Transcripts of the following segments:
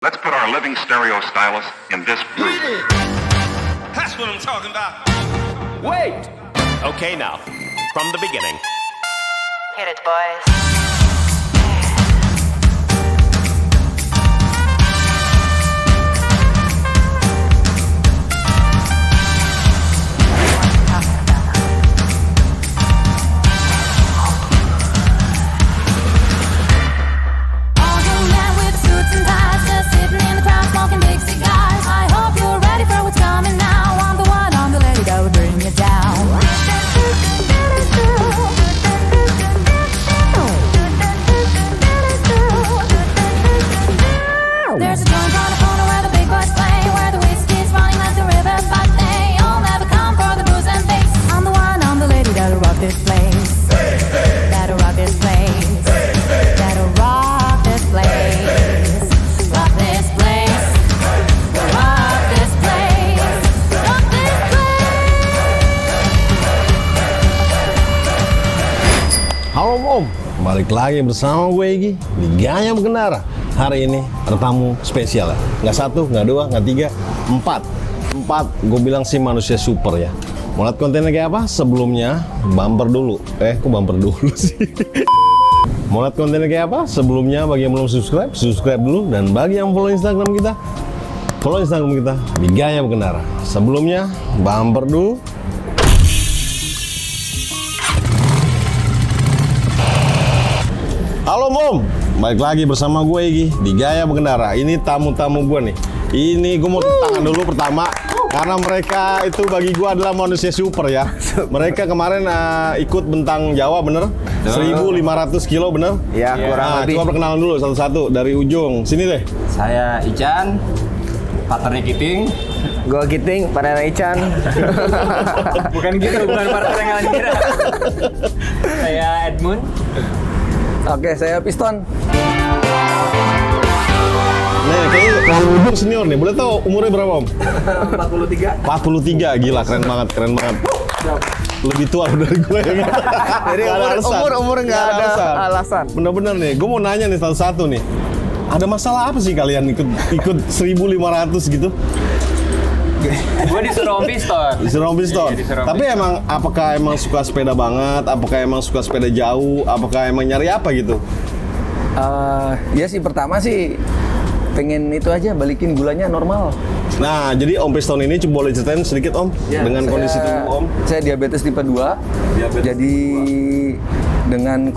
Let's put our living stereo stylus in this groove. That's what I'm talking about. Wait! Okay, now, from the beginning. Hit it, boys. All you men with suits and ties, just sitting in the crowd smoking big cigars. I hope you're ready for what's coming now. I'm the one, I'm the lady that will bring you down. There's a joint on the corner where the big boys play, where the whiskey's running like the river, but they all never come for the booze and bass. I'm the one, I'm the lady that'll rock this place. That'll rock this place. That'll rock this place. Rock this place. Rock this place. Rock this place. Halo Om, balik lagi bersama gue Egi di Gaya Berkendara. Hari ini ada tamu spesial ya. Nggak satu, nggak dua, nggak tiga, empat. Gue bilang sih manusia super ya. Mau lihat kontennya kayak apa? Sebelumnya bumper dulu. Kok bumper dulu sih? Mau lihat kontennya kayak apa? Sebelumnya bagi yang belum subscribe, subscribe dulu. Dan bagi yang follow Instagram kita, follow Instagram kita di Gaya Berkendara. Sebelumnya bumper dulu. Halo Om, balik lagi bersama gue Egi di Gaya Berkendara. Ini tamu-tamu gue nih. Ini gue mau tepuk tangan dulu pertama karena mereka itu bagi gue adalah manusia super ya. Mereka kemarin ikut bentang Jawa bener, 1.500 kilo bener. Ya, kurang lebih. Coba perkenalan dulu satu-satu dari ujung sini deh. Saya Ican, partnernya Kiting. Gue Kiting, partnernya Ican. Bukan gitu, bukan partner yang kalian kira. Saya Edmund. Oke, saya Piston. Nih, kayaknya kalau ujung senior nih. Boleh tahu umurnya berapa Om? 43. 43, gila keren banget, keren banget. Lebih tua dari gue ya kan? Jadi Nggak ada alasan. umur nggak ada alasan. Bener-bener nih, gue mau nanya nih satu-satu nih. Ada masalah apa sih kalian ikut 1.500 gitu? Gue disuruh Om Piston. Disuruh Om Piston. Iya, disuruh Om Tapi Piston. emang apakah emang suka sepeda banget? Apakah emang suka sepeda jauh? Apakah emang nyari apa gitu? Ya sih pertama sih pengen itu aja balikin gulanya normal. Nah, jadi Om Piston ini coba boleh ceritain sedikit Om dengan kondisi tubuh Om. Saya diabetes tipe 2. Jadi dengan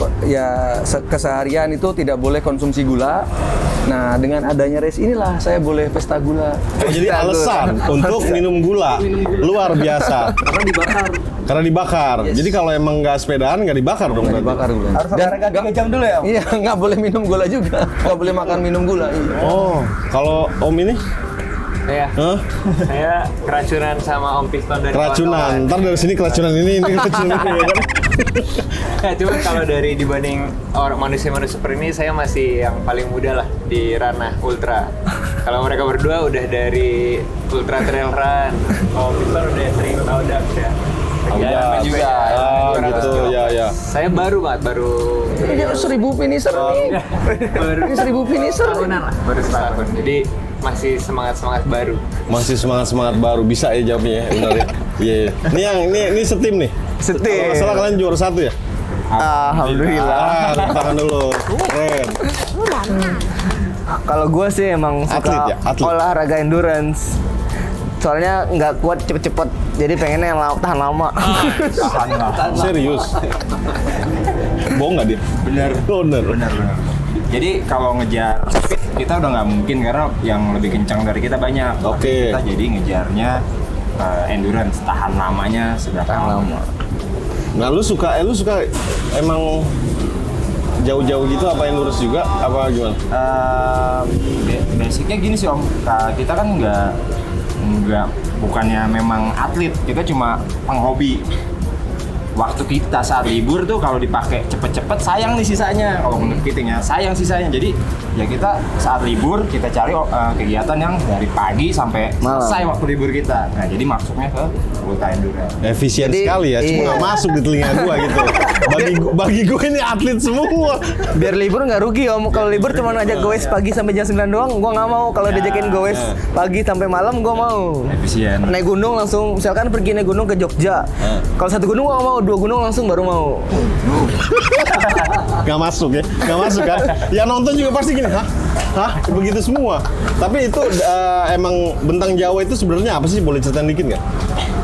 keseharian itu tidak boleh konsumsi gula. Nah, dengan adanya race inilah saya boleh pesta gula. Oh, jadi alasan untuk minum gula. Luar biasa. Karena dibakar. Yes. Jadi kalau emang nggak sepedaan nggak dibakar dong. Nggak berarti. dibakar gula. Harus olahraga 3 jam dulu ya, Om? Iya, nggak boleh minum gula juga. Nggak boleh makan minum gula. Iya. Oh, kalau Om ini? Iya. Hah? Saya keracunan sama Om Piston dari Keracunan. Ntar dari sini keracunan ini keracunan ini ya kan? Ya, cuma kalau dari dibanding orang manusia-manusia seperti ini, saya masih yang paling muda lah di ranah ultra. Kalau mereka berdua udah dari ultra trail run, Om Piston udah sering tahu dak ya. Perjalanan juga. Oh, 200 gitu kilo. ya. Saya baru Ini 1.000 finisher nih. baru Ini 1.000 finisher. tahunan lah, baru setahun. Jadi masih semangat baru. Masih semangat baru bisa ya jawabnya ya, benar ya. Iya. Ini setim nih. Setim. Kalau nggak salah kalian juara 1 ya? Alhamdulillah. Tepuk tangan dulu. Keren. Kalau gue sih emang suka Atlet ya? Atlet. olahraga endurance. Soalnya nggak kuat cepet-cepet, jadi pengennya yang tahan lama. Serius. Bohong nggak dia? Bener. Bener. Jadi kalau ngejar speed kita udah nggak mungkin karena yang lebih kencang dari kita banyak. Oke. Kita jadi ngejarnya endurance, tahan lamanya seberapa lama. Nah, lu suka emang jauh-jauh gitu apa endurance juga apa gimana? Basicnya gini sih Om, kita kan bukannya memang atlet, kita cuma penghobi. Waktu kita saat libur tuh kalau dipakai cepet-cepet sayang nih sisanya. Kalau menurut kita ya sayang sisanya. Jadi ya kita saat libur kita cari kegiatan yang dari pagi sampai selesai waktu libur kita. Nah jadi masuknya ke ultra endurance. Efisien Jadi, sekali ya, cuma iya. nggak masuk di telinga gua gitu. bagi gue ini atlet semua. Biar libur nggak rugi om. Kalau libur cuma ngajak goes pagi sampai jam 9 doang, gua nggak mau. Kalau diajakin goes pagi sampai malam, gua mau. Efisien. Naik gunung langsung, misalkan pergi naik gunung ke Jogja. Kalau satu gunung gua nggak mau, 2 gunung langsung baru mau. Nggak masuk ya, nggak masuk kan? Yang nonton juga pasti gini, hah, begitu semua. Tapi itu emang bentang Jawa itu sebenarnya apa sih? Boleh ceritain dikit nggak?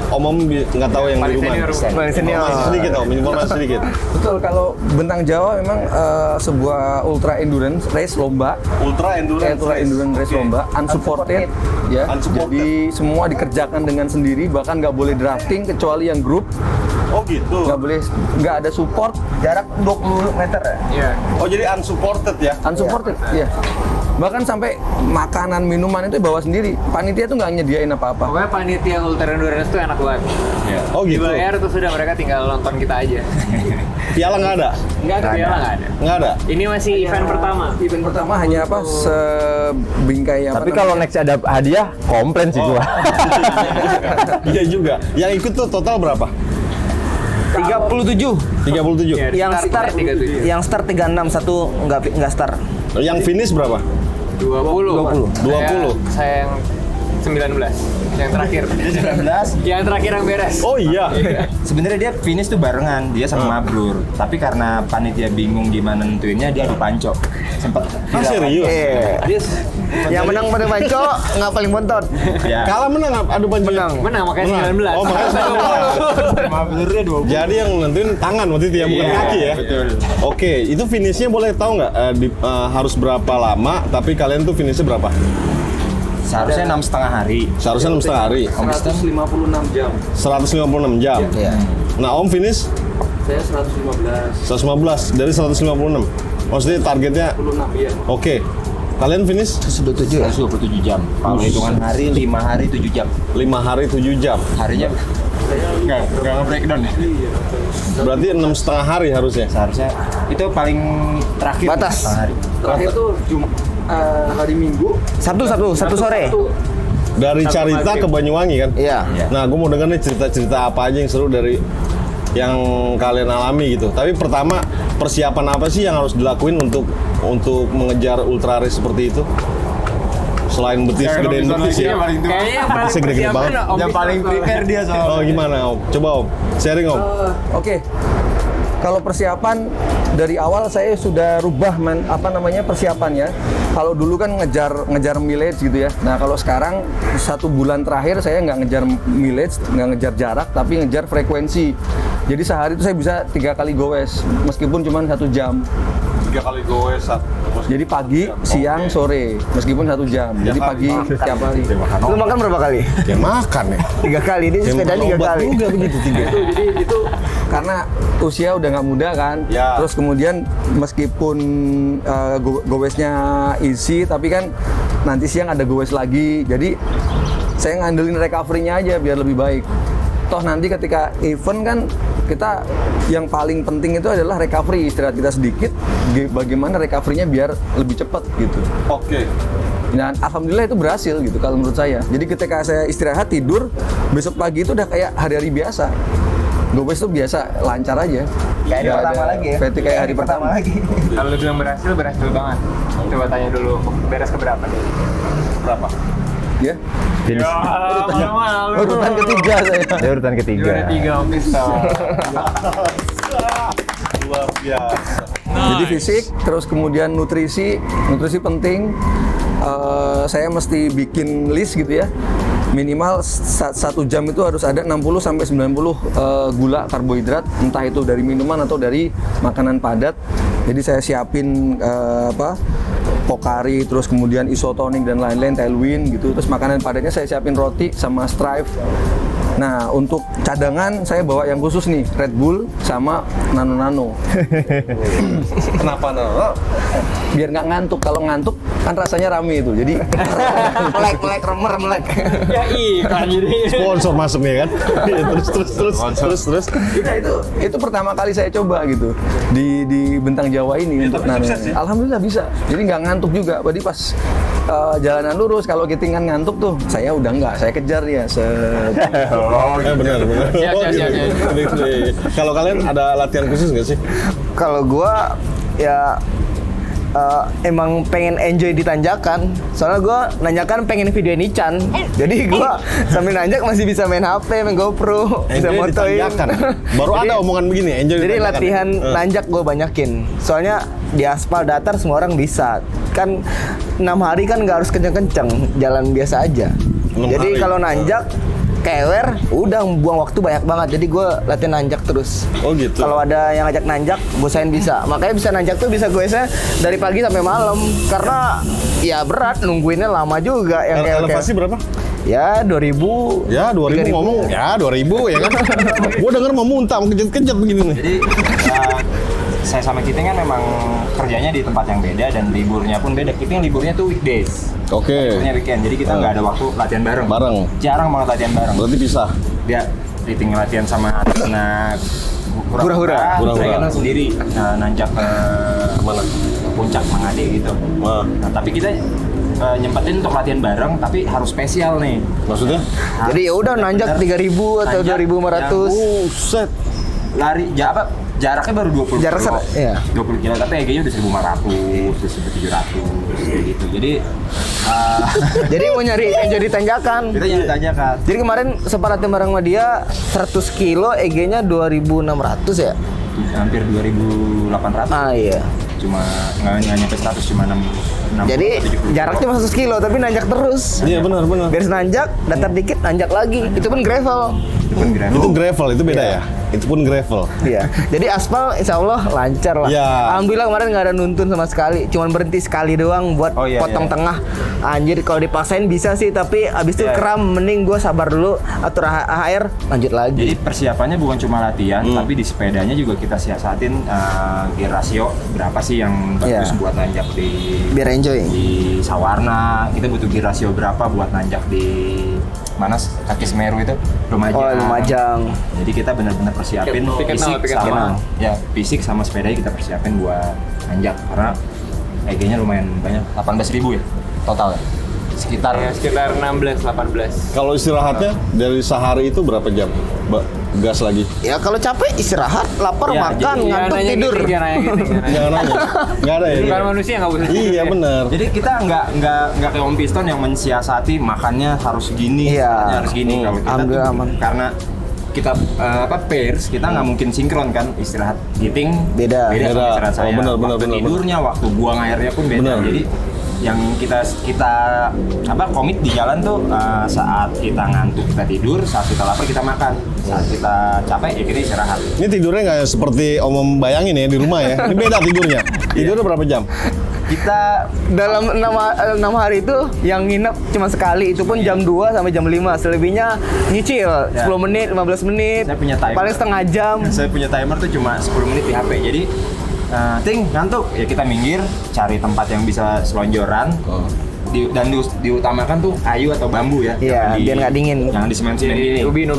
Om nggak tahu yang di rumah. Paling senior. Informasi sedikit om, informasi sedikit. Betul, kalau bentang Jawa memang sebuah ultra endurance race lomba. Ultra endurance Race lomba, unsupported, ya. Unsupported. Jadi semua dikerjakan dengan sendiri, bahkan nggak boleh drafting kecuali yang grup. Oh gitu. Nggak ada support. Jarak 20 meter ya? Iya. Oh jadi unsupported ya? Unsupported, ya. Bahkan sampai makanan minuman itu bawa sendiri. Panitia tuh nggak nyediain apa-apa. Pokoknya panitia Ultra Endurance itu enak banget. Oh gitu. Dibayar tuh sudah, mereka tinggal nonton kita aja. Piala nggak ada? Nggak ada. Nggak ada. Nggak ada. Ini masih event pertama. Event pertama hanya apa? Sebingkai apa? Tapi kalau next ada hadiah, komplain sih gua. Iya juga. Yang ikut tuh total berapa? 37. 37. Ya, Yang start 36, satu nggak start. Yang finish berapa? 20. 20. Saya yang 19. Yang terakhir. 19. Yang terakhir yang beres. Oh iya. Sebenarnya dia finish tuh barengan, dia sama Mabrur. Tapi karena panitia bingung gimana nentuinnya, dia adu panco. Sempet. Ah, serius? Yang menang pada panco nggak paling bontot. Ya. Kalah menang adu panco? Menang makanya 19. Oh makanya 19. Mabrurnya 20. Jadi yang nentuin tangan waktu itu ya, bukan kaki ya? Betul. Oke, itu finishnya boleh tahu nggak harus berapa lama? Tapi kalian tuh finishnya berapa? Seharusnya 6,5 hari. Seharusnya 6,5 hari. 156 jam. 156 jam. Iya. Nah Om finish? Saya 115. 115 dari 156. Maksudnya targetnya? 156 ya. Oke. Kalian finish? 127 jam. Kalau hitungan hari 5 hari 7 jam. 5 hari 7 jam. Harinya enggak nge-breakdown ya. Berarti 6,5 hari harusnya. Seharusnya itu paling terakhir. Batas. setengah hari. Terakhir tuh hari Minggu. Sabtu sore. Dari Carita ke Banyuwangi kan? Iya. Nah, gue mau denger nih cerita-cerita apa aja yang seru dari yang kalian alami gitu. Tapi pertama, persiapan apa sih yang harus dilakuin untuk mengejar ultra race seperti itu? Selain betis gedein betis ya. Kayaknya yang paling Betisnya gede-gede banget. persiapan Om Yang paling prepare dia soalnya. Oh gimana Om? Coba Om, sharing Om. Oke. Kalau persiapan dari awal saya sudah rubah persiapannya. Kalau dulu kan ngejar mileage gitu ya. Nah kalau sekarang 1 bulan terakhir saya nggak ngejar mileage, nggak ngejar jarak, tapi ngejar frekuensi. Jadi sehari itu saya bisa 3 kali goes, meskipun cuma 1 jam. 3 kali goes. Jadi pagi, siang, sore, meskipun 1 jam. Jadi pagi tiap hari. Lu makan berapa kali? Ya makan ya. 3 kali. Ini sepeda 3 kali. Juga begitu 3. Jadi itu karena usia udah nggak muda kan. Ya. Terus kemudian meskipun goesnya isi, tapi kan nanti siang ada goes lagi. Jadi saya ngandelin recovery-nya aja biar lebih baik. Toh nanti ketika event kan kita yang paling penting itu adalah recovery, istirahat kita sedikit, bagaimana recovery-nya biar lebih cepat gitu. Oke. Dan alhamdulillah itu berhasil gitu kalau menurut saya. Jadi ketika saya istirahat tidur, besok pagi itu udah kayak hari-hari biasa. Gowes tuh biasa, lancar aja. Kayak hari pertama lagi ya? Berarti kayak hari pertama lagi. Kalau lu bilang berhasil banget. Coba tanya dulu, beres ke berapa nih? Berapa? Ya. Malu. Urutan ketiga saya. Dia urutan ketiga. Juara 3 Om Pistol. Luar biasa. Jadi fisik, terus kemudian nutrisi penting. Saya mesti bikin list gitu ya. Minimal 1 jam itu harus ada 60 sampai 90 gula karbohidrat, entah itu dari minuman atau dari makanan padat. Jadi saya siapin Pocari, terus kemudian isotonik dan lain-lain, Tailwind gitu. Terus makanan padatnya saya siapin roti sama Strive. Nah, untuk cadangan saya bawa yang khusus nih, Red Bull sama Nano. Kenapa Nano? Biar nggak ngantuk. Kalau ngantuk kan rasanya rame itu. Jadi melek. Ya iklan jadi. Sponsor masuk nih kan? terus. itu pertama kali saya coba gitu di Bentang Jawa ini untuk Nano. Alhamdulillah bisa. Jadi nggak ngantuk juga. Jadi pas jalanan lurus. Kalau Kiting kan ngantuk tuh, saya udah enggak, saya kejar dia. Benar. Siap, Oh, siap, gitu. siap. Kalau kalian ada latihan khusus nggak sih? Kalau gua ya emang pengen enjoy di tanjakan. Soalnya gua nanjakan pengen videoin Ican. Jadi gua sambil nanjak masih bisa main HP, main GoPro, bisa Enjoy di motoin. tanjakan. Baru Jadi- ada omongan begini, enjoy di Jadi tanjakan. latihan nanjak gue banyakin. Soalnya di aspal datar semua orang bisa. Kan 6 hari kan nggak harus kenceng-kenceng, jalan biasa aja. 6 Jadi hari. kalau nanjak kewer, udah buang waktu banyak banget. Jadi gue latihan nanjak terus. Oh gitu. Kalau ada yang ngajak nanjak, gue usahain bisa. Makanya bisa nanjak tuh bisa gue dari pagi sampai malam. Karena ya berat, nungguinnya lama juga. Yang kayak Elevasi berapa? ya 2000. Ya 2000 3.000. ngomong. Ya 2000 ya kan. Gua denger mau muntah, mau kejut-kejut begini nih. Jadi saya sama Kiting kan memang kerjanya di tempat yang beda dan liburnya pun beda. Kiting liburnya tuh weekdays. Oke. Liburnya weekend. Jadi kita nggak ada waktu latihan bareng. Bareng. Jarang banget latihan bareng. Berarti bisa. Dia Kiting latihan sama anak Hura-hura. Saya kan sendiri nanjak ke mana? Ke puncak Mangade gitu. Wah. Nah, tapi kita nyempetin untuk latihan bareng tapi harus spesial nih. Maksudnya? Jadi ya udah nanjak 3.000 atau Nanjak 2.500. Buset. Lari jaraknya baru 20 Jarak kilo. iya. 20 kilo tapi EG-nya udah 1.500, 1.700 kayak gitu. Jadi Jadi mau nyari enjoy di tanjakan. kita yang ditanyakan. Jadi kemarin sempat latihan bareng sama dia 100 kilo EG-nya 2.600 ya? Hampir 2.800. Ah iya. Cuma nggak nyampe 100, cuma 6 Jadi jaraknya cuma 100 kilo tapi nanjak terus. Iya benar. Beres nanjak, datar dikit nanjak lagi. Itu pun gravel. Itu gravel, itu beda ya? Itu pun gravel. Iya. Jadi aspal insya Allah lancar lah. Iya. Alhamdulillah kemarin nggak ada nuntun sama sekali. Cuman berhenti sekali doang buat Oh, iya, potong iya. tengah. Anjir kalau dipaksain bisa sih tapi abis itu Iya. kram. Mending gue sabar dulu atur AHR lanjut lagi. Jadi persiapannya bukan cuma latihan, tapi di sepedanya juga kita siasatin gear rasio berapa sih yang bagus Iya. buat nanjak di Biar enjoy. Sawarna. Kita butuh gear rasio berapa buat nanjak di mana kaki Semeru itu Lumajang. Oh Lumajang. Jadi kita benar-benar persiapin fisik sama ya fisik sama sepedanya kita persiapin buat nanjak karena EG-nya lumayan banyak 18.000 ya total ya. Sekitar Sekitar 16-18. Kalau istirahatnya dari sehari itu berapa jam? Gas lagi. Ya kalau capek istirahat, lapar Ya, makan, jadi- ngantuk tidur. Jangan nanya gitu. Jangan nanya. Enggak ada ya. Bukan manusia nggak boleh. Iya benar. Jadi kita nggak kayak Om Piston yang mensiasati makannya harus gini, Iya. makannya harus gini. Kalau kita tuh Alhamdulillah aman. karena kita pairs kita nggak mungkin sinkron kan istirahat Giting Beda. sama Beda. istirahat saya. Oh, benar, benar, waktu benar, tidurnya, waktu buang airnya pun beda. Benar. Jadi yang kita komit di jalan tuh saat kita ngantuk kita tidur, saat kita lapar kita makan, saat kita capek ya kita istirahat. Ini tidurnya nggak seperti Om bayangin ya di rumah ya. Ini beda tidurnya. Tidurnya berapa jam? Kita Dalam 6 hari itu yang nginep cuma sekali, itu pun jam 2 sampai jam 5. Selebihnya nyicil, Ya. 10 menit, 15 menit. Saya punya timer. Paling setengah jam. Saya punya timer tuh cuma 10 menit di HP. Jadi Ting ngantuk ya kita minggir cari tempat yang bisa selonjoran. Dan diutamakan tuh kayu atau bambu ya. Iya, biar nggak dingin. Jangan di semen-semen gini. Ubin.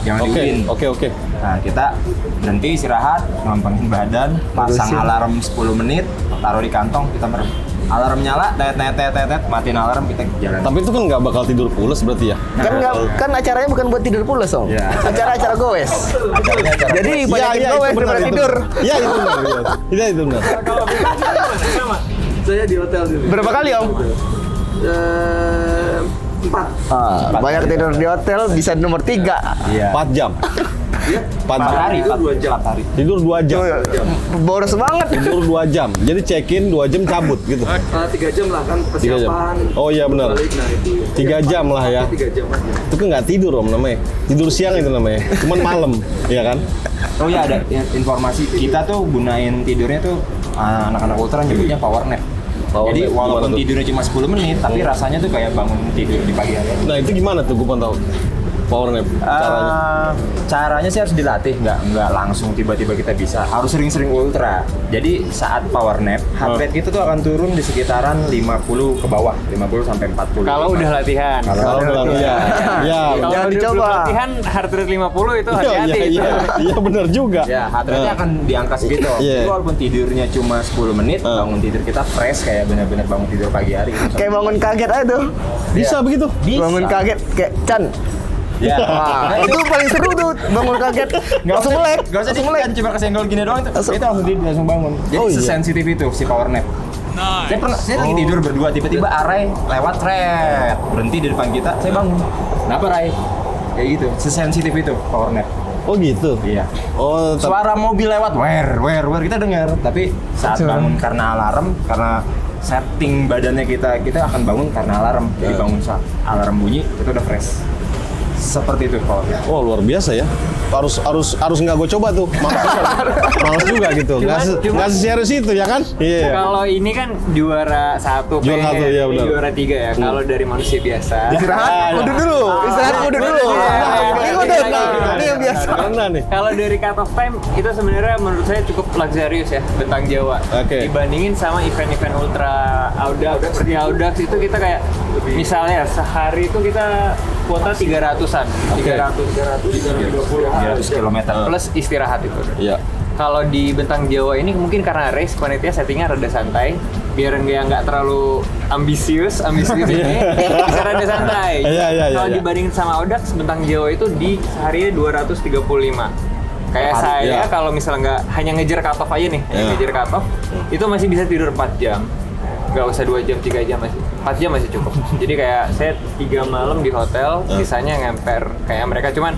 Jangan di ubin. Oke. Nah, kita berhenti istirahat, ngelampangin badan, pasang Lurusin. alarm 10 menit, taruh di kantong, kita merem. Alarm nyala, tet, matiin alarm, kita jalan. Tapi itu kan nggak bakal tidur pules berarti ya? Kan acaranya bukan buat tidur pulas, Om. Iya. Acara goes. Jadi banyakin Iya, goes itu benar, daripada itu tidur. benar. Iya itu benar. Iya itu benar. Saya di hotel dulu. Berapa kali, Om? 4. Banyak tidur di hotel bisa nomor 3. Iya. 4 jam. 4 4 hari, 2 jam. 4 hari. Tidur 2 jam. Boros banget. Tidur 2 jam. Jadi check-in 2 jam cabut gitu. 3 jam lah kan 3 jam. persiapan. Oh iya benar. Balik, nah itu 3 jam lah ya. 3 jam aja. Itu kan nggak tidur Om namanya. Tidur siang itu namanya. Cuman malam, iya kan? Oh ya ada informasi kita tuh gunain tidurnya tuh anak-anak ultra nyebutnya power nap. Power Jadi nap, walaupun gimana tuh? tidurnya cuma 10 menit tapi rasanya tuh kayak bangun tidur di pagi hari. Nah itu gimana tuh gue tahu? power nap caranya? Caranya sih harus dilatih, nggak langsung tiba-tiba kita bisa. Harus sering-sering ultra. Jadi saat power nap, heart rate kita tuh akan turun di sekitaran 50 ke bawah, 50 sampai 40. Kalau udah latihan. Kalau udah iya. Iya. Kalau Jangan udah dicoba. belum latihan heart rate 50 itu hati-hati. Iya benar juga. Ya, heart rate-nya akan di angka segitu. Iya. Jadi walaupun tidurnya cuma 10 menit, bangun tidur kita fresh kayak benar-benar bangun tidur pagi hari. Kayak bangun kaget aja tuh. Bisa begitu? Bangun kaget kayak Chan. Ya. Wah, itu paling seru tuh bangun kaget. Langsung melek. Gak usah Langsung melek. dikit, cuma kesenggol gini doang itu langsung tidur, langsung bangun. Jadi Oh, iya. sesensitif itu si power nap. Saya lagi tidur berdua, tiba-tiba Arai lewat tret, berhenti di depan kita, saya bangun. Kenapa Rai? Kayak gitu, sesensitif itu power nap. Oh gitu. Iya. Oh, Suara mobil lewat, wer kita dengar. Tapi saat bangun karena alarm, karena setting badannya kita akan bangun karena alarm. Jadi bangun saat alarm bunyi, itu udah fresh. Seperti itu power nap. oh luar biasa ya. Harus nggak gue coba tuh. Males juga gitu. Nggak serius itu ya kan? Iya. Kalau ini kan juara 1, Juara satu, iya benar. juara 3 ya. Kalau dari manusia biasa. Istirahat, udut dulu. Istirahat, udut dulu. Ini udut. Ini yang biasa. Karena nih. Kalau dari cut off time itu sebenarnya menurut saya cukup luxurious ya bentang Jawa. Oke. Dibandingin sama event-event ultra Audax seperti Audax itu kita kayak misalnya sehari itu kita kuota 300-an. 300 km. Plus istirahat itu. Iya. Kalau di bentang Jawa ini mungkin karena race panitia settingnya rada santai biar nggak terlalu ambisius ini bisa rada santai. Iya. Kalau dibandingin sama Audax bentang Jawa itu di seharinya 235. Kayak saya iya. kalau misalnya nggak hanya ngejar cut off aja nih, ngejar cut off itu masih bisa tidur 4 jam. Nggak usah 2 jam, 3 jam masih. 4 jam masih cukup. Jadi kayak saya 3 malam di hotel, sisanya ngemper kayak mereka cuman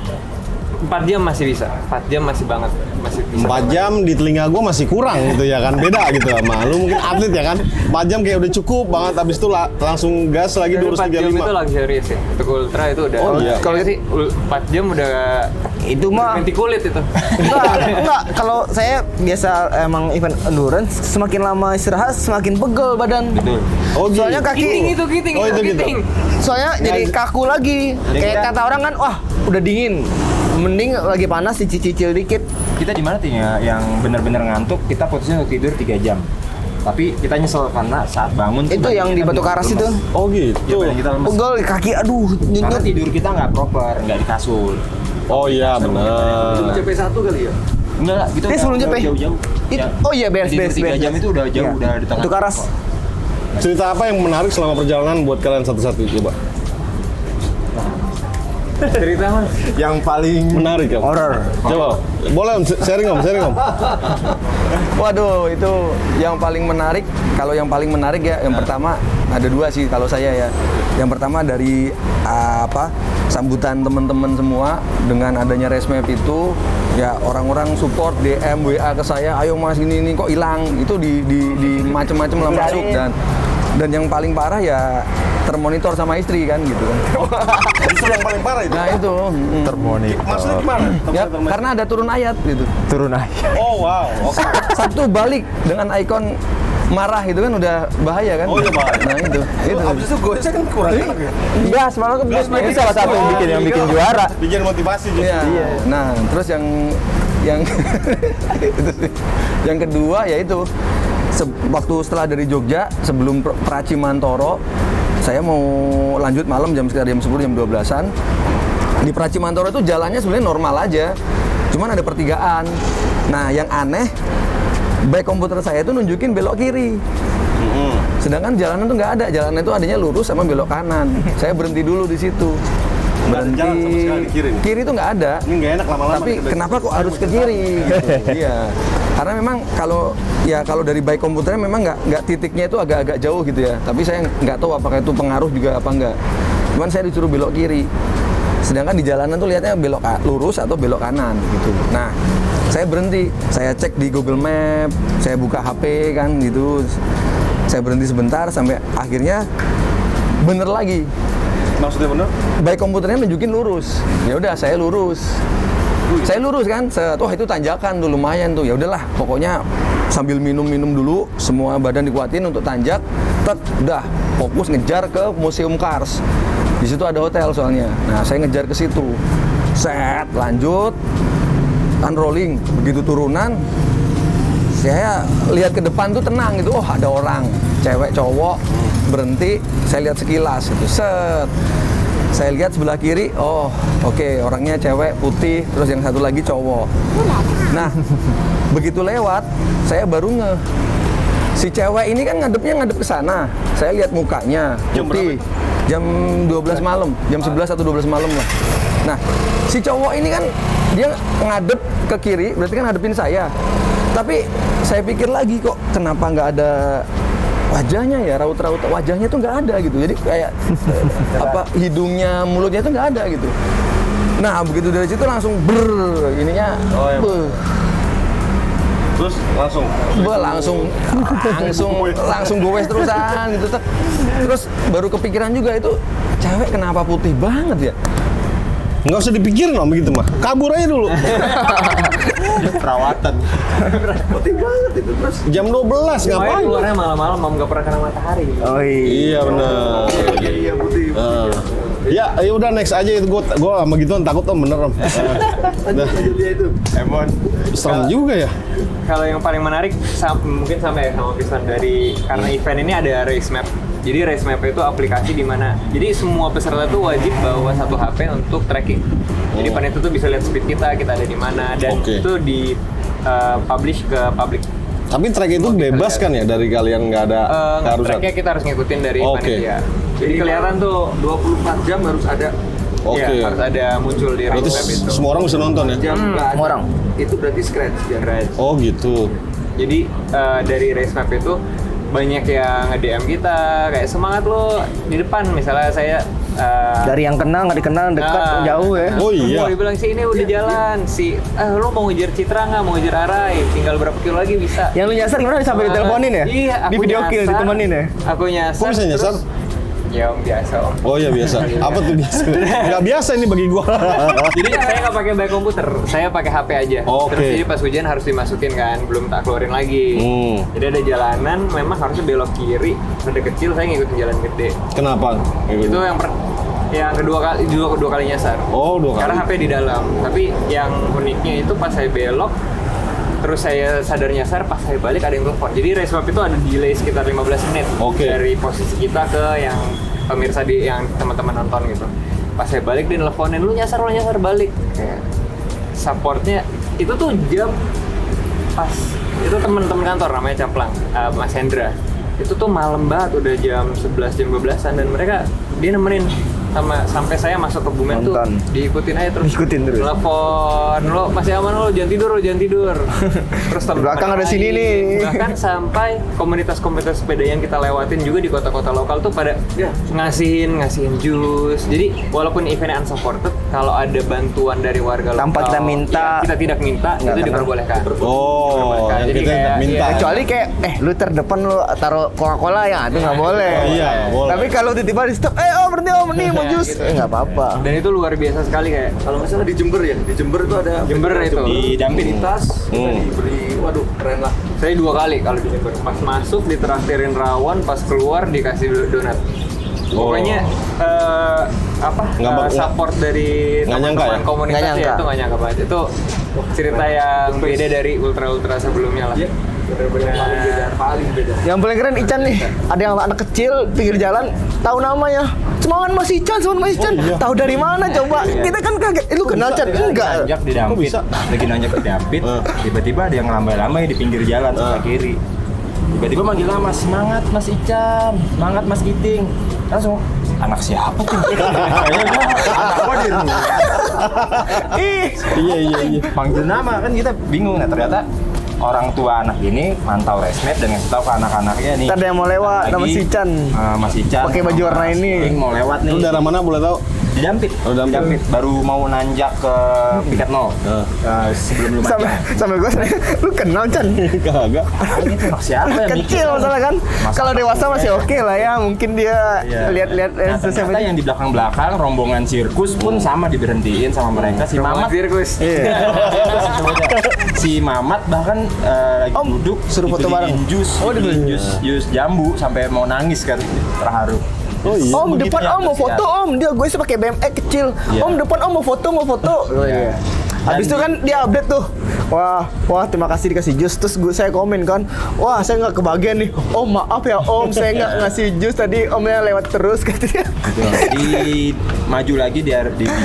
4 jam masih bisa, 4 jam masih banget, masih bisa. 4 jam di telinga gue masih kurang gitu ya kan, beda gitu sama lu mungkin atlet ya kan. 4 jam kayak udah cukup banget, habis itu langsung gas lagi 4 jam itu 235. luxurious ya, untuk ultra itu udah. Oh, iya. Kalau sih 4 jam udah Itu mah ganti kulit itu. enggak. Kalau saya biasa emang event endurance, semakin lama istirahat semakin pegel badan. Betul. Oh gitu. Soalnya kaki Giting Oh, itu gitu. soalnya jadi kaku lagi. Kayak kata orang kan, wah udah dingin. Mending lagi panas dicicil dikit. Kita di mana tuh ya yang benar-benar ngantuk, kita posisinya untuk tidur 3 jam. Tapi kita nyesel karena saat bangun Itu badan yang kita di Batu lemes. Karas itu. Oh gitu. Iya, badan kita lemes. Pegel kaki, aduh Karena nyut. tidur kita nggak proper, nggak di kasur. Oh iya benar. CP1 kali ya? Enggak, gitu Ini sebelum JP? jauh-jauh. Oh iya, beres. 3 jam itu udah jauh, Iya. udah di tengah. Batu Karas. Cerita apa yang menarik selama perjalanan buat kalian satu-satu coba? Cerita mas. Yang paling menarik ya? Horror. Coba. Boleh om, sharing om. Waduh, itu yang paling menarik. Kalau yang paling menarik ya, yang pertama ada 2 sih kalau saya ya. Yang pertama dari sambutan teman-teman semua dengan adanya race map itu, ya orang-orang support DM WA ke saya, ayo mas ini kok hilang. Itu di macem-macem lah masuk dan yang paling parah ya termonitor sama istri kan gitu kan. Itu yang paling parah itu. Nah itu Termonitor. Maksudnya gimana? ya karena ada turun ayat gitu. Turun aja. Oh wow. Oke. Sabtu balik dengan ikon marah itu kan udah bahaya kan? Oh, iya, bahaya. Nah itu. Abis itu gue kan kurang enak ya. Gas, malah kan ini salah satu yang bikin juara. Bikin motivasi justru. Iya. Nah terus yang itu sih. Yang kedua yaitu waktu setelah dari Jogja sebelum Praci Mantoro saya mau lanjut malam sekitar jam 10 jam 12-an. Di Praci Mantoro itu jalannya sebenarnya normal aja. Cuman ada pertigaan. Nah, yang aneh baik komputer saya itu nunjukin belok kiri. Sedangkan jalanan tuh nggak ada. Jalanan itu adanya lurus sama belok kanan. Saya berhenti dulu di situ. Nggak ada jalan sama sekali di kiri nih? Kiri itu nggak ada. Ini nggak enak lama-lama. Tapi nih, kenapa kok harus ke kiri? Gitu. Iya. Karena memang kalau dari baik komputernya memang nggak titiknya itu agak-agak jauh gitu ya. Tapi saya nggak tahu apakah itu pengaruh juga apa enggak. Cuman saya disuruh belok kiri. Sedangkan di jalanan tuh lihatnya belok lurus atau belok kanan gitu. Nah, saya berhenti. Saya cek di Google Map, saya buka HP kan gitu. Saya berhenti sebentar sampai akhirnya bener lagi. Maksudnya bener? Baik komputernya nunjukin lurus. Ya udah saya lurus. Saya lurus kan, wah itu tanjakan tuh lumayan tuh. Ya udahlah, pokoknya sambil minum-minum dulu, semua badan dikuatin untuk tanjak. Udah fokus ngejar ke Museum Cars. Di situ ada hotel soalnya. Nah, saya ngejar ke situ. Set, lanjut, unrolling. Begitu turunan, saya lihat ke depan tuh tenang gitu. Oh, ada orang, cewek, cowok, berhenti. Saya lihat sekilas gitu. Set. Saya lihat sebelah kiri, oh, oke, orangnya cewek, putih, terus yang satu lagi cowok. Nah, begitu lewat, saya baru si cewek ini kan ngadep ke sana. Saya lihat mukanya, putih. Jam 12 malam, jam 11 atau 12 malam lah. Nah, si cowok ini kan dia ngadep ke kiri, berarti kan ngadepin saya. Tapi saya pikir lagi kok kenapa nggak ada wajahnya ya, raut-raut wajahnya tuh nggak ada gitu. Jadi kayak apa hidungnya, mulutnya tuh nggak ada gitu. Nah, begitu dari situ langsung ininya. Terus langsung gowes terusan gitu. Terus baru kepikiran juga itu cewek kenapa putih banget ya? Nggak usah dipikirin om begitu mah. Kabur aja dulu. Perawatan. Putih banget itu terus. Jam 12 ngapain? Keluarnya malam-malam, mau nggak pernah kena matahari. Oh Iya benar. Iya putih. Ya udah next aja itu gua sama gituan takut om bener om. Lanjut dia itu. Emon. Serem juga ya. Kalau yang paling menarik mungkin sama Pisan dari karena event ini ada race map. Jadi race map itu aplikasi di mana jadi semua peserta tuh wajib bawa satu HP untuk tracking. Jadi panitia tuh bisa lihat speed kita ada di mana dan itu di publish ke publik. Tapi track itu bebas kan ya dari kalian nggak ada keharusan? Tracknya kita harus ngikutin dari panitia. Jadi kelihatan tuh 24 jam harus ada. Ya, harus ada muncul di race map itu. Semua orang bisa nonton ya? Semua orang. Itu berarti scratch ya. Oh gitu. Jadi dari race map itu banyak yang nge-DM kita kayak semangat lo di depan, misalnya saya Dari yang kenal, nggak dikenal, dekat, jauh ya. Oh iya. Dia bilang sih ini udah jalan, lo mau ngejar Citra nggak, mau ngejar Arai, tinggal berapa kilo lagi bisa. Yang lu nyasar gimana, sampai diteleponin ya? Iya, di video call ditemenin ya? Aku nyasar. Kok bisa nyasar? Ya om biasa om. Oh iya biasa. Apa tuh biasa? Nggak biasa ini bagi gua. Jadi saya nggak pakai back komputer, saya pakai HP aja. Oke. Terus jadi pas hujan harus dimasukin kan, belum tak keluarin lagi. Jadi ada jalanan, memang harusnya belok kiri, ada kecil, saya ngikutin jalan gede. Kenapa? Itu yang kedua kali nyasar. Oh, dua kali. Karena HP di dalam. Tapi yang uniknya itu pas saya belok, terus saya sadar nyasar, pas saya balik ada yang telepon. Jadi race map itu ada delay sekitar 15 menit dari posisi kita ke yang pemirsa yang teman-teman nonton gitu. Pas saya balik dia nelfonin, lu nyasar balik. Kayak supportnya itu tuh jam pas itu teman-teman kantor namanya Caplang, Mas Hendra. Itu tuh malam banget, udah jam 11 jam 12-an dan dia nemenin sampai saya masuk ke Bumen tuh diikutin aja terus. Telepon, lo masih aman, lo jangan tidur. Terus belakang ada sini nih. Bahkan sampai komunitas-komunitas sepeda yang kita lewatin juga di kota-kota lokal tuh pada ngasihin jus. Jadi walaupun eventnya unsupported, kalau ada bantuan dari warga lokal tanpa kita minta, kita tidak minta, itu diperbolehkan. Oh, yang jadi kita kayak, minta. Kecuali kayak lu terdepan lu taruh Coca-Cola ya, itu nggak boleh. Iya, boleh. Tapi kalau tiba-tiba di stop, berhenti nih mau jus, nggak apa-apa. Dan itu luar biasa sekali kayak. Kalau nggak salah di Jember ya, di Jember tuh ada Jember itu di Dampit di tas, kita diberi, waduh keren lah. Saya 2 kali kalau di Jember. Pas masuk ditraktirin rawon, pas keluar dikasih donat. Pokoknya support dari teman-teman komunitas ya itu nggak nyangka banget. Itu cerita yang beda dari ultra sebelumnya lah. Benar-benar paling beda. Yang paling keren Ican nih, ada yang anak kecil pinggir jalan tahu namanya. Semangat Mas Ican. Tahu dari mana coba? Kita kan kaget. Lu kenal Ican? Enggak. Nanjak di Dampit. Lagi nanjak di Dampit, tiba-tiba ada yang ngelambai-lambai di pinggir jalan sebelah kiri. Tiba-tiba manggil nama, semangat Mas Ican, semangat Mas Giting. Langsung, anak siapa tuh? Kayaknya anak gua di rumah. Iya. Panggil nama kan kita bingung. Nah ternyata orang tua anak ini mantau resmed dan ngasih tahu ke anak-anaknya nih. Ada yang mau lewat sama si Ican. Mas Ican. Pakai baju warna ini. Mau lewat nih. Lu daerah mana boleh tahu? Di Dampit. Oh, Dampit. Baru mau nanjak ke Piket 0. Sebelum lu mati. Sampai gue lu kenal Chan? Kagak. Itu siapa yang kecil masalah kan? Kalau dewasa masih oke lah ya, mungkin dia lihat-lihat ternyata yang di belakang-belakang rombongan sirkus pun sama diberhentiin sama mereka. Si Mamat sirkus. Si Mamat bahkan lagi duduk suruh foto bareng. Jus jambu sampai mau nangis kan, terharu. Oh iya. Om depan om mau foto om, dia gue pakai BMX kecil. Iya. Om depan om mau foto. Oh iya. Habis itu kan dia update tuh. Wah terima kasih dikasih jus. Terus saya komen kan, wah saya nggak kebagian nih. Oh maaf ya om, saya nggak ngasih jus tadi, omnya lewat terus katanya. Di maju lagi di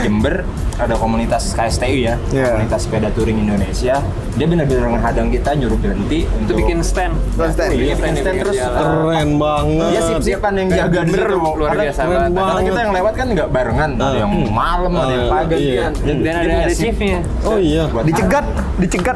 Jember ada komunitas KSTU ya, Iya. komunitas sepeda touring Indonesia. Dia benar-benar menghadang kita, nyuruh berhenti Itu untuk bikin stand. Stand. Iya, bikin stand terus. Keren banget. Dia sip-sipan yang jaga di situ. luar biasa keren banget. Karena kita yang lewat kan nggak barengan, ada yang malam, ada yang pagi. Iya. Dan ada shiftnya. Oh iya. Dicegat,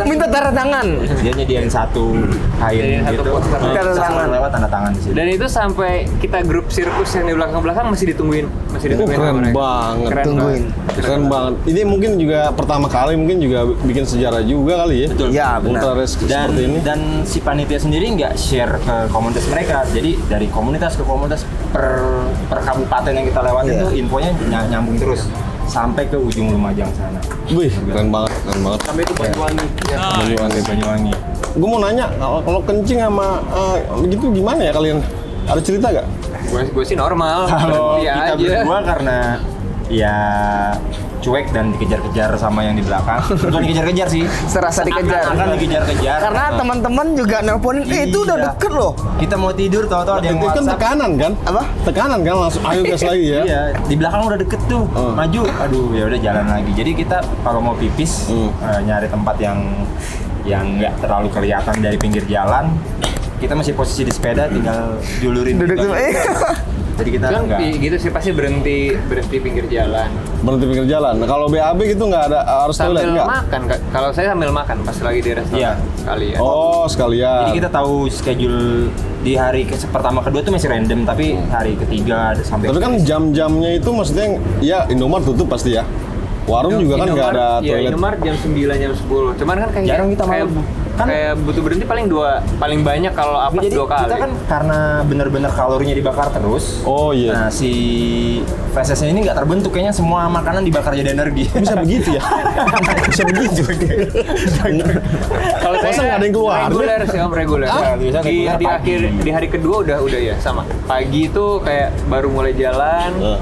minta tanda tangan. Dia nyediain satu Nyediain kain satu gitu. poster. Tanda tangan. Lewat tanda tangan di situ. Dan itu sampai kita grup sirkus yang di belakang masih ditungguin Oh, keren sama mereka. banget. Keren Tungguin. Keren banget. Ini mungkin juga pertama kali mungkin juga bikin sejarah juga kali ya. Betul. Ya, benar. Ultra race Dan seperti ini. dan si panitia sendiri nggak share ke komunitas mereka. Jadi dari komunitas ke komunitas per kabupaten yang kita lewatin Iya. tuh infonya nyambung terus sampai ke ujung Lumajang sana. Wih, keren banget. Sampai itu Banyuwangi. Banyuwangi. Gue mau nanya, kalau kencing sama begitu gimana ya kalian? Ada cerita gak? Gue sih normal. Kalau berhenti kita aja. berdua karena ya cuek dan dikejar-kejar sama yang di belakang. Bukan dikejar-kejar sih. Serasa dikejar. Akan dikejar-kejar. Karena teman-teman juga nelponin, itu udah Iya. deket loh. Kita mau tidur tahu-tahu ada yang Itu kan WhatsApp. tekanan kan? Apa? Tekanan kan langsung ayo gas lagi ya. Iya, di belakang udah deket tuh, maju. Aduh, ya udah jalan lagi. Jadi kita kalau mau pipis nyari tempat yang nggak terlalu kelihatan dari pinggir jalan. Kita masih posisi di sepeda, tinggal julurin. Duduk gitu. tuh. Jadi kita Kan nggak. gitu sih pasti berhenti pinggir jalan. Berhenti pinggir jalan. Nah, kalau BAB gitu nggak ada harus toilet Sambil nggak? makan, Kak. Kalau saya sambil makan pas lagi di restoran Iya. sekali ya. Oh, sekalian. Jadi kita tahu schedule di hari pertama kedua tuh masih random, tapi hari ketiga ada sampai. Tapi kan jam-jamnya itu maksudnya ya Indomaret tutup pasti ya. Warung juga kan nggak ada Indomaret, ya, toilet. Indomaret jam 9, jam 10. Cuman kan kayak Jarang kita kayak, malam. Kan- kayak butuh berhenti paling banyak kalau apa Jadi 2 kali. kita kan karena bener-bener kalorinya dibakar terus. Oh iya. Nah si fesesnya ini nggak terbentuk, kayaknya semua makanan dibakar jadi energi. Bisa begitu ya? Bisa begitu. Kalau Masa nggak ada yang keluar? reguler sih om, reguler. Ah, biasa reguler Di pagi. di hari kedua udah ya sama. Pagi itu kayak baru mulai jalan.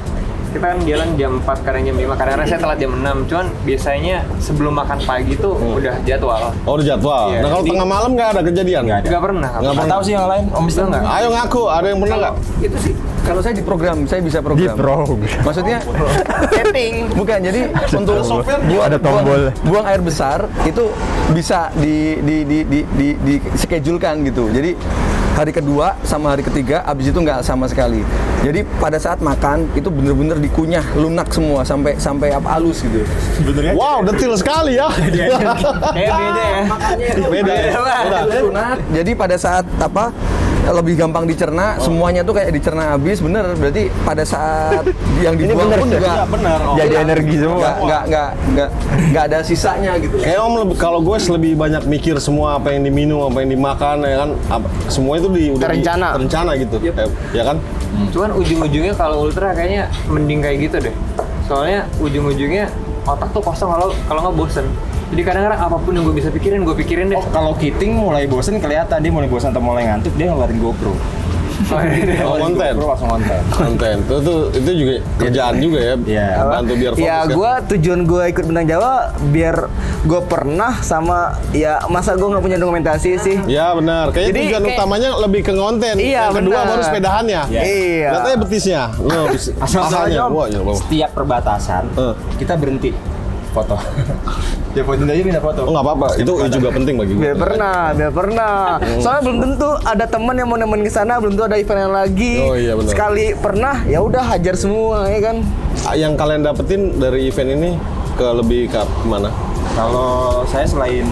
Kita kan jalan jam 4 kadang jam 5, kadang saya telat jam 6. Cuman biasanya sebelum makan pagi tuh udah jadwal. Oh, udah jadwal. Iya, Nah, kalau jadi- tengah malam nggak ada kejadian? Nggak ada. Nggak pernah. Nggak Tahu sih yang lain, Om Bisa nggak? Ayo ngaku, ada yang pernah nggak? Itu sih kalau saya di program, saya bisa program. Maksudnya Setting. bukan jadi untuk buang air besar itu bisa di schedulekan gitu. Jadi hari kedua sama hari ketiga abis itu nggak sama sekali. Jadi pada saat makan itu bener-bener dikunyah lunak semua sampai apa halus gitu. Wow, detail sekali ya. Kayak beda ya. Beda ya. Beda. Lunak. Jadi pada saat apa lebih gampang dicerna, semuanya tuh kayak dicerna habis, bener. Berarti pada saat yang dibuang pun juga benar. jadi energi semua. Nggak ada sisanya gitu. Kayak Om kalau gue lebih banyak mikir semua apa yang diminum, apa yang dimakan ya kan. Semua itu udah terencana gitu. Ya kan? Cuman ujung-ujungnya kalau ultra kayaknya mending kayak gitu deh. Soalnya ujung-ujungnya otak tuh kosong kalau nggak bosen. Jadi kadang-kadang apapun yang gue bisa pikirin, gue pikirin deh. Oh, kalau Kiting mulai bosen kelihatan dia mulai bosan atau mulai ngantuk, dia ngeluarin GoPro. Oh, konten. GoPro langsung konten. Konten. Itu juga kerjaan juga ya. Iya. Bantu biar fokus Ya kan. gue tujuan gue ikut Bintang Jawa biar gue pernah sama ya masa gue nggak punya dokumentasi sih. Ya benar. Kayaknya Jadi, tujuan kayak- utamanya lebih ke konten. Iya, Yang kedua benar. baru sepedahannya. Iya. Lihat aja betisnya. Loh, asalnya. Wah, ya Allah. Setiap perbatasan kita berhenti foto. Ya fotoin aja minta foto. Oh, nggak apa-apa. Itu juga penting bagi gue. Biar pernah. Soalnya belum tentu ada teman yang mau nemenin ke sana, belum tentu ada event lagi. Oh, iya, benar. Sekali pernah, ya udah hajar semua ya kan. Yang kalian dapetin dari event ini lebih ke mana? Kalau saya selain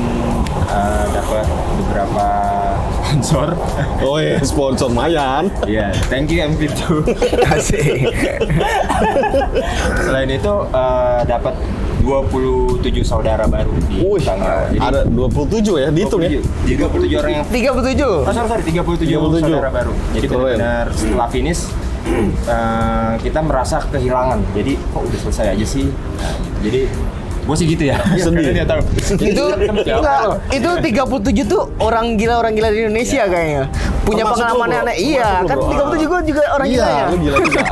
dapat beberapa sponsor, Oh iya, sponsor Mayan. ya thank you MP2. Asik. Selain itu dapat 27 saudara baru di Wih, Bintang Jawa. Jadi ada 27 ya, dihitung ya. 27 orang yang 37. Oh, sorry, 37 saudara baru. Jadi Keren. benar-benar setelah finish kita merasa kehilangan. Jadi kok udah selesai aja sih. Nah, jadi gue sih gitu ya. Sedih. Karena dia tahu. Itu enggak, itu 37 tuh orang gila di Indonesia kayaknya. punya Termasuk lu, pengalaman bro. aneh. Iya, Termasuk lu, kan bro. 37 juga orang Iya, gila ya. lu gila juga.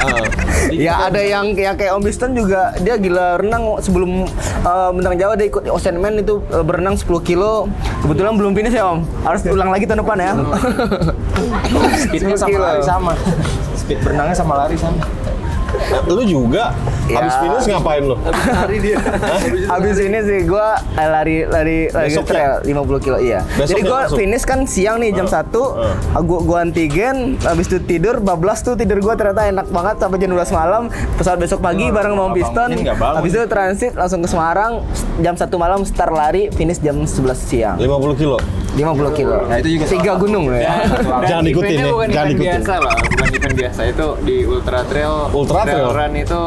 Ya ada yang kayak Om Biston juga dia gila renang sebelum bintang Jawa dia ikut Ocean Man itu berenang 10 kilo. Kebetulan belum finish ya Om. Harus ulang lagi tahun depan ya. Speednya 10 sama kilo. lari sama. Speed berenangnya sama lari sama. Lu juga Ya. habis finish ngapain lu? Hari dia. Habis ini sih gua lari Besok trail 50 kilo iya. Besok Jadi ya gua langsung? finish kan siang nih jam 1. Gua antigen, habis itu tidur bablas tuh tidur gua ternyata enak banget sampai jam 12 malam. Pesawat besok pagi bareng sama Om Piston. bangunin nggak bangun. Habis itu transit langsung ke Semarang jam 1 malam start lari finish jam 11 siang. 50 kilo. 50 kilo. Nah, itu juga 3 gunung loh ya. Jangan ikutin eventnya ya, bukan jangan event ikutin. biasa loh, bukan event biasa itu di Ultra Trail. Ultra Trail? Run itu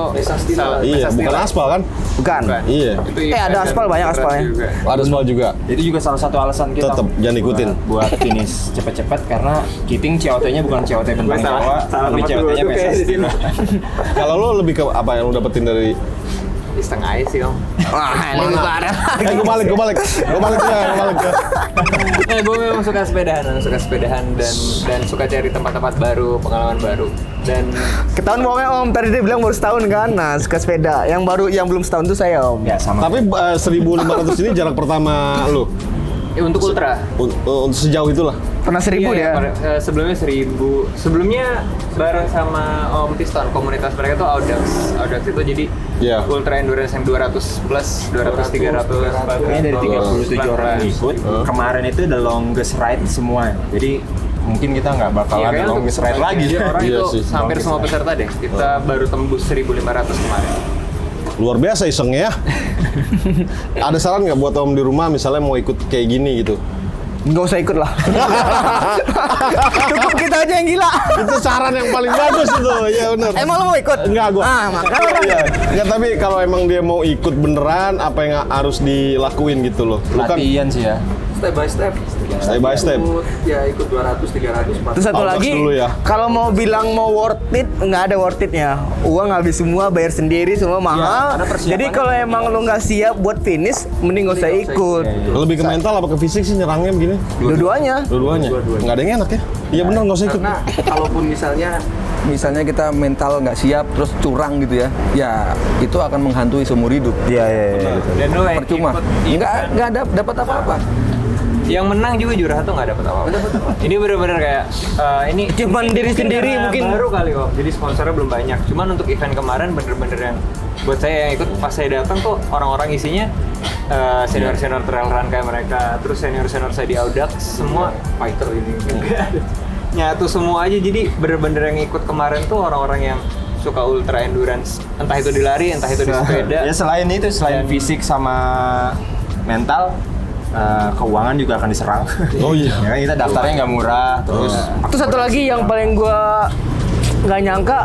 Iya, bukan aspal kan? Bukan. Iya. Itu ada event aspal, banyak beneran aspalnya. juga. Ada semua juga. Itu juga salah satu alasan kita Tetep, jangan ikutin. buat finish cepet-cepet karena Kiting COT-nya bukan COT bentang salah- Jawa, salah tapi tempat COT-nya dulu tuh kayak di sini. Kalau lu lebih ke apa yang lu dapetin dari Di setengah aja sih om. Wah, ini parah. gue balik ya. Nah, gue memang suka sepedahan dan suka cari tempat-tempat baru, pengalaman baru. Dan Ketahuan pokoknya Om, tadi dia bilang baru setahun kan. Nah, suka sepeda. Yang baru yang belum setahun tuh saya Om. Ya sama. Tapi 1.500 ini jarak pertama lu untuk ultra. untuk sejauh itulah. Pernah 1000 dia. Sebelumnya 1000. Sebelumnya bareng sama Om Piston, komunitas mereka tuh Audax. Audax itu jadi Iya. ultra endurance yang 200 plus, 200, 300. Kayaknya dari 37 orang yang ikut, kemarin itu the longest ride semua. Jadi mungkin kita nggak bakalan the longest ride lagi. Orang Iya itu sih. hampir semua peserta deh. Kita baru tembus 1.500 kemarin. Luar biasa isengnya ya. Ada saran nggak buat Om di rumah misalnya mau ikut kayak gini gitu? Nggak usah ikut lah. Cukup kita aja yang gila. Itu saran yang paling bagus itu, ya benar. Emang lo mau ikut? Enggak gua. Ah, makanya. Iya. Enggak, tapi kalau emang dia mau ikut beneran apa yang harus dilakuin gitu loh. Lu kan Latihan sih ya. Step by step. step by step. Ikut 200, 300, 400. Terus satu Audax lagi, dulu ya. kalau mau bilang mau worth it, nggak ada worth itnya. Uang habis semua, bayar sendiri, semua mahal. karena persiapannya Jadi kalau emang lo nggak siap buat finish, mending nggak usah ikut. Lebih ke mental apa ke fisik sih nyerangnya begini? Dua-duanya. Dua-duanya. Nggak ada yang enak ya? Iya benar nggak usah ikut. Karena kalaupun misalnya kita mental nggak siap terus curang gitu ya, ya itu akan menghantui seumur hidup. Iya, iya, iya. Dan lo yang Percuma. ikut Nggak ada dapat apa-apa. yang menang juga juara satu nggak dapat apa-apa. Ini bener-bener kayak ini Cuman diri sendiri karena mungkin. baru kali kok. Jadi sponsornya belum banyak. Cuman untuk event kemarin bener-bener yang buat saya yang ikut pas saya datang tuh orang-orang isinya senior-senior trail run kayak mereka, terus senior-senior saya di Audax semua fighter ini. Nyatu semua aja, jadi bener-bener yang ikut kemarin tuh orang-orang yang suka ultra endurance, entah itu di lari, entah itu di sepeda. Ya selain itu, selain fisik sama mental, keuangan juga akan diserang. Oh iya. Ya kan kita daftarnya nggak murah, terus Terus satu lagi yang paling gua nggak nyangka,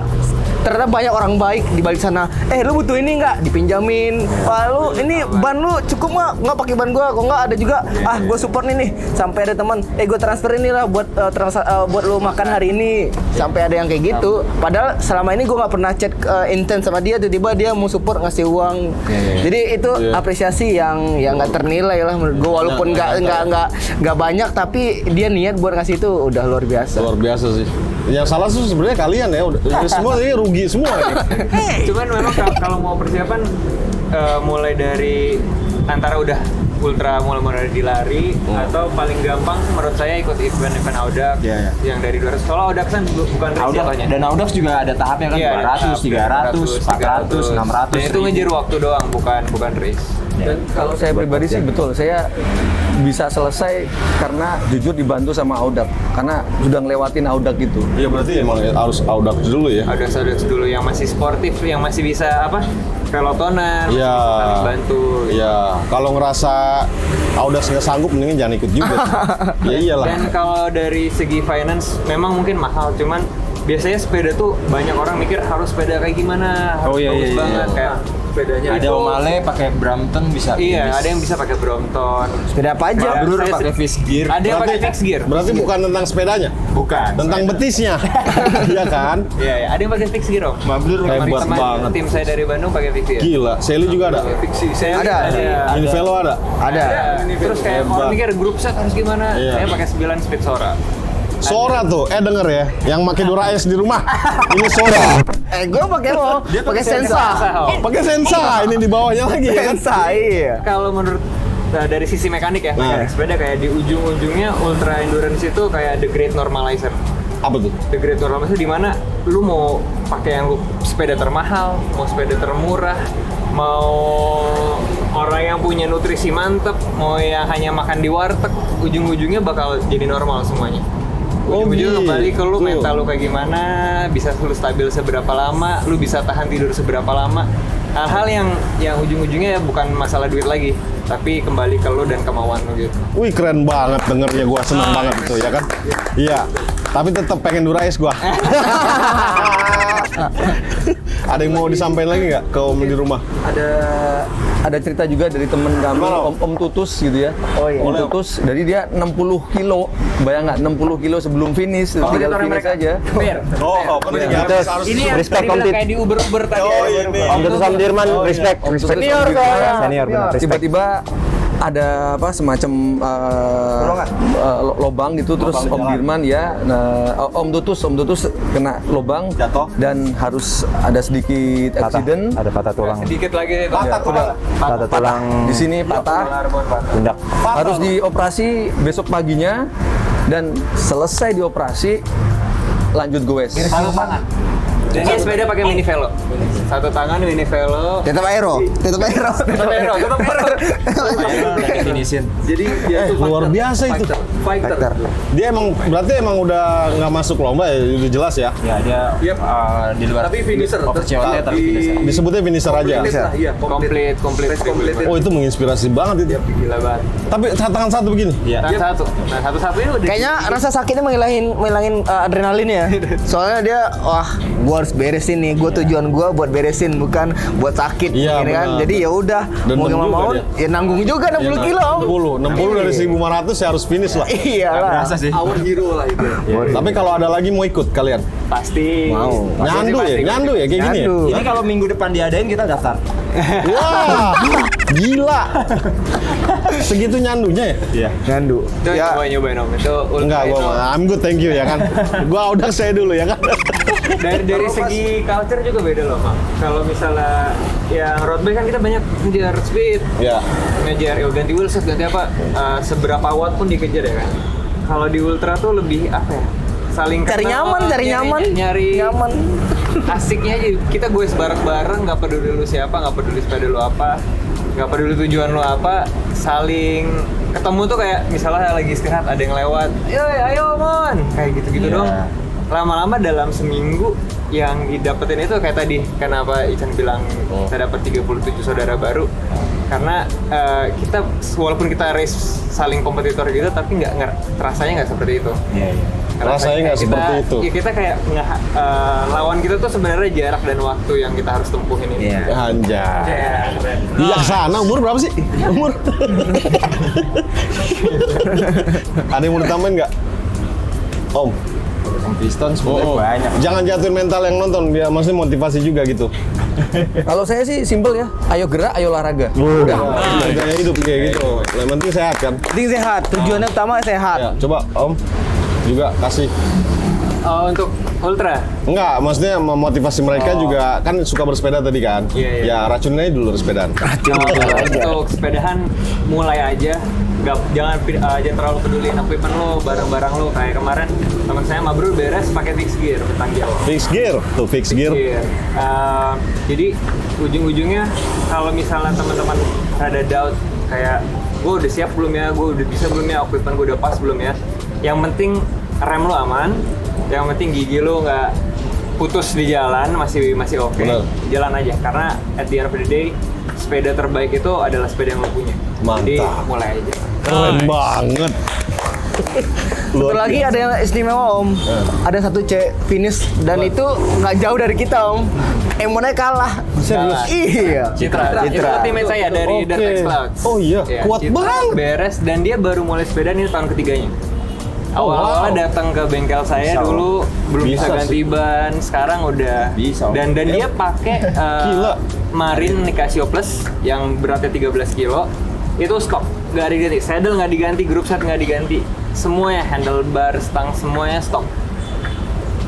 ternyata banyak orang baik di balik sana. Lu butuh ini nggak? Dipinjamin. Wah, lu ini ban lu cukup nggak pakai ban gua? Kok nggak ada juga? Gua support nih. Sampai ada teman, gua transfer inilah buat buat lu makan hari ini. Sampai ada yang kayak gitu. Padahal selama ini gua nggak pernah chat intens sama dia. Tiba-tiba dia mau support ngasih uang. Jadi itu apresiasi yang nggak ternilai lah menurut gua. Walaupun nggak banyak, tapi dia niat buat ngasih itu udah luar biasa. Luar biasa sih. Yang salah tuh sebenarnya kalian ya. Semua ini rugi semua. Ya. Cuman memang kalau mau persiapan mulai dari antara udah ultra mulai di lari atau paling gampang menurut saya ikut event Audax yang dari 200. Soalnya Audax kan bukan race Audax, jatuhnya. dan Audax juga ada tahapnya kan, Iya, 200, 300, 400, 600. Dan itu ngejar waktu doang, bukan race. Dan kalau saya pribadi sih betul, saya bisa selesai karena jujur dibantu sama Audax, karena sudah ngelewatin Audax gitu. Iya berarti emang harus Audax dulu ya. Audax dulu yang masih sportif, yang masih bisa pelotonan, Iya. masih bisa saling bantu. Iya. Kalau ngerasa Audax nggak sanggup, mendingan jangan ikut juga. Ya iyalah. Dan kalau dari segi finance memang mungkin mahal, cuman biasanya sepeda tuh banyak orang mikir harus sepeda kayak gimana, harus bagus banget kayak sepedanya. Ada Om Ale pakai Brampton bisa. Iya, ada yang bisa pakai Brompton. Sepeda apa aja? Mabrur pakai fixed gear. Ada yang pakai fixed gear. Berarti bukan tentang sepedanya, Bukan. tentang betisnya. Iya kan? Iya, ada yang pakai fixed gear, Om. Mabrur Hebat Teman banget. tim saya dari Bandung pakai fixed gear. Gila. Sally juga ada. Saya Ada. Invelo ada. Ada. Terus kayak Hebat. orang mikir grup set harus gimana? Iya. Saya pakai 9 speed Sora. Sora tuh, denger ya, yang pakai Dura S di rumah. Ini Sora. Gue pakai lo, pakai Sensa. Pakai Sensa, ini di bawahnya lagi ya kan? Sensa, iya. Kalau menurut dari sisi mekanik ya, Nah. mekanik sepeda kayak di ujung-ujungnya Ultra Endurance itu kayak the great normalizer. Apa tuh? The great normalizer di mana lu mau pakai yang sepeda termahal, mau sepeda termurah, mau orang yang punya nutrisi mantep, mau yang hanya makan di warteg, ujung-ujungnya bakal jadi normal semuanya. Ujung-ujungnya kembali ke lu, gitu. mental lu kayak gimana, bisa lu stabil seberapa lama, lu bisa tahan tidur seberapa lama. Hal-hal yang ujung-ujungnya ya bukan masalah duit lagi, tapi kembali ke lu dan kemauan lu gitu. Wih keren banget dengernya, gua seneng banget itu ya kan? Iya, tapi tetap pengen Dura S gua. Ada yang mau disampaikan lagi nggak ke Om di rumah? Ada cerita juga dari temen kami, Om Tutus gitu ya. Oh, iya. Om Tutus, dari dia 60 kilo, bayang nggak 60 kilo sebelum finish, tinggal finish aja. Oh, penting ya. Harus Ini yang Respect tadi bilang komplit. kayak di Uber tadi. Oh, ini. Om Tutus Om Dirman, respect. Om Tutus, Senior Om Dirman. soalnya. Senior, benar. Tiba-tiba ada apa semacam lobang gitu, terus Om Dirman ya, Om Tutus kena lobang Jatuh. dan harus ada sedikit accident. Ada patah tulang. Sedikit lagi itu. Patah tulang Di sini patah, pundak. harus dioperasi besok paginya, dan selesai dioperasi lanjut goes. Satu tangan. Dan dia sepeda pakai mini velo. Satu tangan mini velo. Tetap aero. Tetap aero. Finisin. Jadi dia tuh luar biasa itu. Fighter. Dia berarti emang udah nggak masuk lomba ya, udah jelas ya. Ya dia di luar. Tapi finisher. Over COT tapi finisher. Disebutnya finisher aja. Iya, komplit. Oh itu menginspirasi banget itu. Gila banget. Tapi tangan satu begini. Iya. Dan satu ini udah. Kayaknya rasa sakitnya menghilangin adrenalin ya. Soalnya dia, wah, gua harus beresin nih. Gua tujuan gua buat beresin, bukan buat sakit. Iya, ini kan. benar. Jadi ya udah, Dan mau nanggung nggak mau, juga ya nanggung juga 60 kilo. 60 dari 1.500 ya harus finish lah. Iya lah. Berasa sih. Our hero lah itu. Tapi kalau ada lagi mau ikut kalian? Pasti. Mau. Nyandu ya kayak gini ya? Nyandu. Ini kalau minggu depan diadain kita daftar. Wah, gila. Segitu nyandunya ya? Iya. Nyandu. Itu Ya, nyobain om itu. Enggak, I'm good, thank you ya kan. Gua udah saya dulu ya kan. Dari segi culture juga beda loh, Mak. Kalau misalnya yang road bike kan kita banyak ngejar speed, Ya. ngejar ganti wheelset, ganti apa, seberapa watt pun dikejar ya kan. Kalau di ultra tuh lebih apa ya? Saling cari kenal, nyaman, nyari nyaman. asiknya aja. Kita gue bareng-bareng, nggak peduli lu siapa, nggak peduli sepeda lu apa, nggak peduli tujuan lu apa, saling ketemu tuh kayak misalnya lagi istirahat ada yang lewat, ayo mon, kayak gitu-gitu Iya. dong. Lama-lama dalam seminggu yang didapetin itu kayak tadi, kenapa Ican bilang kita dapat 37 saudara baru, karena kita walaupun kita race saling kompetitor gitu tapi rasanya nggak seperti itu. Iya. Rasanya nggak seperti itu. Ya kita kayak lawan kita tuh sebenarnya jarak dan waktu yang kita harus tempuhin ini. Iya. Anjay. Bijaksana, umur berapa sih? Umur. Ada yang mau ditambahin nggak? Om. Piston sebenarnya banyak. Jangan jatuhin mental yang nonton, dia maksudnya motivasi juga gitu. Kalau saya sih simple ya, ayo gerak, ayo olahraga. Udah. Gaya hidup kayak gitu. Yang penting sehat kan? Penting sehat. Tujuannya utama sehat. Ya, coba Om juga kasih. Untuk ultra. Enggak, maksudnya memotivasi mereka juga kan suka bersepeda tadi kan? Iya, iya. Ya racunin aja dulu sepedaan. Untuk sepedahan mulai aja, jangan terlalu peduliin equipment lo, barang-barang lo. Kayak kemarin teman saya Mabrur beres pakai fixed gear petanggil. Fix gear, tuh fix gear. Jadi ujung-ujungnya kalau misalnya teman-teman ada doubt kayak gue udah siap belum ya, gue udah bisa belum ya, equipment gue udah pas belum ya. Yang penting rem lo aman, yang penting gigi lo nggak putus di jalan, masih oke. Bener. Jalan aja, karena at the end of the day sepeda terbaik itu adalah sepeda yang lo punya. Jadi Mantap. mulai aja. Keren banget. Satu lagi ada yang istimewa Om. Ada satu cewek finish dan itu nggak jauh dari kita Om. Emonnya kalah. Serius? Iya. Citra. Itu teammate saya dari Oke. Dartex Clouds. Oh iya, kuat Citra banget. beres dan dia baru mulai sepeda ini tahun ketiganya. Awal-awalnya datang ke bengkel saya dulu belum bisa Bisa ganti ban, sekarang udah Bisa. Dan dia pakai Gila. Marin Nicasio Plus yang beratnya 13 kilo. Itu stok, nggak diganti. Saddle nggak diganti, group set nggak diganti. semuanya, handlebar, stang semuanya stok.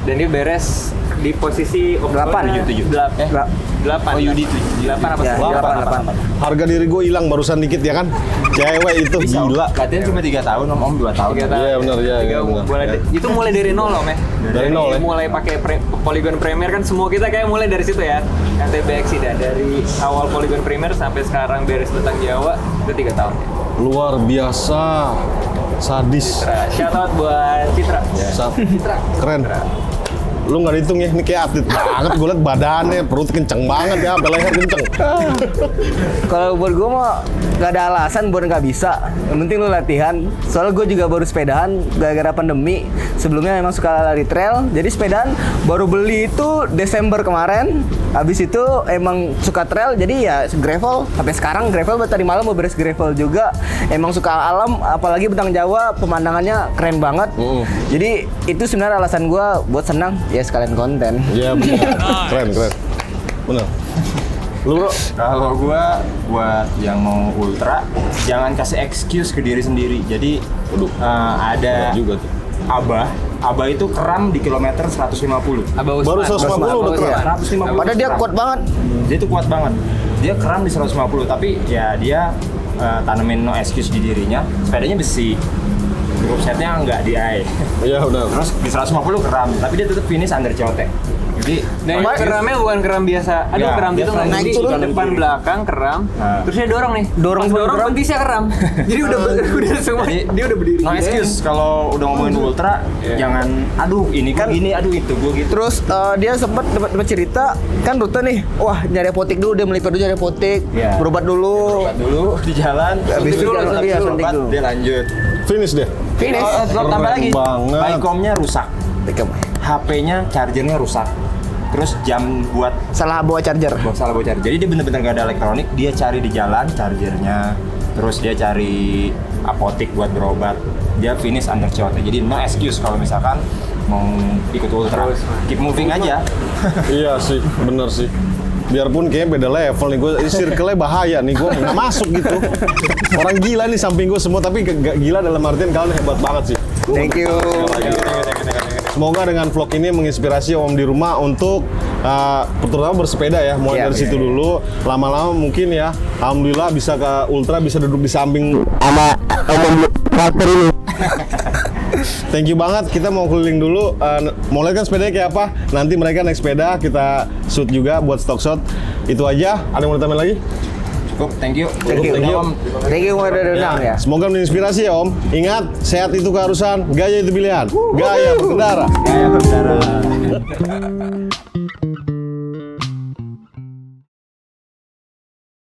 Dan dia beres di posisi 8, 8. Oh, Yudi 8 apa Ya, sih? 8. Harga diri gue hilang barusan dikit ya kan. Cewek itu gila. Latihan cuma 3 tahun, om 2 tahun. Iya benar ya. Tiga, benar. itu mulai dari nol om ya. Dari nol ya? Mulai pakai Polygon Premier kan semua kita kayak mulai dari situ ya. KTBX sih dari awal Polygon Premier sampai sekarang beres tentang Jawa itu 3 tahun. Luar biasa. Sadis. Shout out buat Citra. Citra. Keren. Lu nggak dihitung ya, ini kayak atlet banget. Gue liat badannya, perut kenceng banget ya, sampai leher kenceng. Kalau buat gue mah gak ada alasan buat nggak bisa. Yang penting lu latihan. Soalnya gue juga baru sepedahan gara-gara pandemi. Sebelumnya emang suka lari trail. Jadi sepedaan baru beli itu Desember kemarin. Habis itu emang suka trail. Jadi ya gravel. Sampai sekarang gravel. Tadi malam mau beres gravel juga. Emang suka alam. Apalagi Bentang Jawa pemandangannya keren banget. Jadi itu sebenarnya alasan gue buat senang. Ya sekalian konten. Iya benar. Keren. Benar. Lu bro? Kalau gua buat yang mau ultra, jangan kasih excuse ke diri sendiri. Jadi ada juga tuh. Abah itu keram di kilometer 150. Abah Usman. Baru 150 udah keren. 150. Padahal dia kuat banget. Dia tuh kuat banget. Dia keram di 150, tapi ya dia tanemin no excuse di dirinya. Sepedanya besi. Group setnya nggak di air. Iya benar. Terus di 150 keram, tapi dia tetap finish under COT. Jadi Dan keramnya bukan keram biasa. Ada Ya, keram dia gitu naik nanti turun. depan belakang keram. Nah. Terus dia dorong nih. Dorong Pas dorong keram. betisnya keram. Jadi udah semua. Jadi, Dia udah berdiri. no excuse kalau udah ngomongin ultra, jangan aduh ini gua gini, aduh itu gua gitu. Terus dia sempat dapat cerita kan rute nih. Wah, nyari apotek dulu, dia melipir dulu nyari apotek. Iya. Berobat dulu. Buat dulu di jalan, Habis itu dulu, langsung dia suntik obat, dulu. dia lanjut. Finish deh. Finish. Tambah lagi, banget. Baikomnya rusak, HP-nya, chargernya rusak. Terus jam buat Salah bawa charger. salah bawa charger. Jadi dia bener-bener gak ada elektronik. Dia cari di jalan chargernya. Terus dia cari apotek buat berobat. Dia finish under COT. Jadi no excuse kalau misalkan mau ikut ultra. Keep moving aja. Iya sih, bener sih. Biarpun kayaknya beda level nih, gue circle-nya bahaya nih, gue nggak masuk gitu. Orang gila nih samping gue semua, tapi gak gila dalam artian kalian hebat banget sih. Thank you. Semoga dengan vlog ini menginspirasi om di rumah untuk terutama bersepeda ya, mulai Iya, dari situ dulu. Lama-lama mungkin ya, alhamdulillah bisa ke ultra, bisa duduk di samping sama om master ini. Thank you banget, kita mau keliling dulu, mau lihat kan sepedanya kayak apa. Nanti mereka naik sepeda, kita shoot juga buat stock shot. Itu aja, ada yang mau ditambahin lagi? Cukup, thank you. Thank you. Thank you. Thank you udah datang ya. Semoga menginspirasi ya om. Ingat, sehat itu keharusan, gaya itu pilihan. Gaya berkendara. Gaya berkendara.